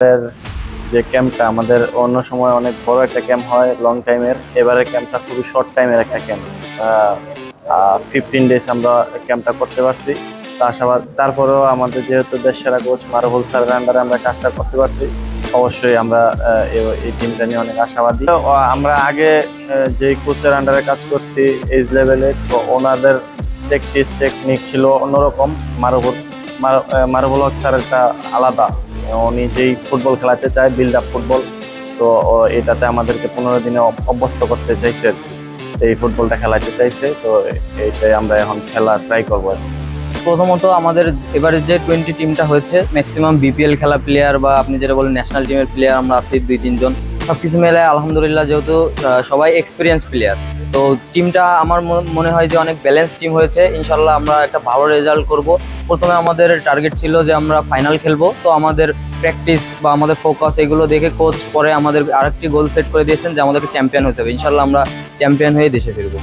এর যে ক্যাম্পটা আমাদের অন্য সময় অনেক বড় একটা ক্যাম্প হয় লং টাইমের, এবারে ক্যাম্পটা খুবই শর্ট টাইমের একটা ক্যাম্প। 15 ডেজ আমরা ক্যাম্পটা করতে পারছি। তো আশাবাদ তারপরেও আমাদের যেহেতু দেশ সেরা কোচ মারুফুল স্যারের আন্ডারে আমরা কাজটা করতে পারছি, অবশ্যই আমরা এই টিমটা নিয়ে অনেক আশাবাদী। তো, আমরা আগে যে কোচের আন্ডারে কাজ করছি এইজ লেভেলে, তো ওনাদের প্র্যাকটিস টেকনিক ছিল অন্যরকম। মারুফুল হক স্যারেরটা আলাদা। উনি যেই ফুটবল খেলাতে চায় বিল্ড আপ ফুটবল, তো এটাতে আমাদেরকে 15 দিনে অভ্যস্ত করতে চাইছে আর কি। এই ফুটবলটা খেলাতে চাইছে, তো এইটাই আমরা এখন খেলা ট্রাই করবো। প্রথমত আমাদের এবারে যে 20 টিমটা হয়েছে ম্যাক্সিমাম বিপিএল খেলা প্লেয়ার বা আপনি যেটা বলেন ন্যাশনাল টিমের প্লেয়ার আমরা আছি 2-3 জন। সবকিছু মিলে আলহামদুলিল্লাহ যেহেতু সবাই এক্সপিরিয়েন্স প্লেয়ার, তো টিমটা আমার মনে হয় যে অনেক ব্যালেন্স টিম হয়েছে। ইনশাল্লাহ আমরা একটা ভালো রেজাল্ট করব। প্রথমে আমাদের টার্গেট ছিল যে আমরা ফাইনাল খেলবো, তো আমাদের প্র্যাকটিস বা আমাদের ফোকাস এগুলো দেখে কোচ পরে আমাদের আরেকটি গোল সেট করে দিয়েছেন যে আমাদেরকে চ্যাম্পিয়ন হতে হবে। ইনশাল্লাহ আমরা চ্যাম্পিয়ন হয়ে দেশে ফিরবো।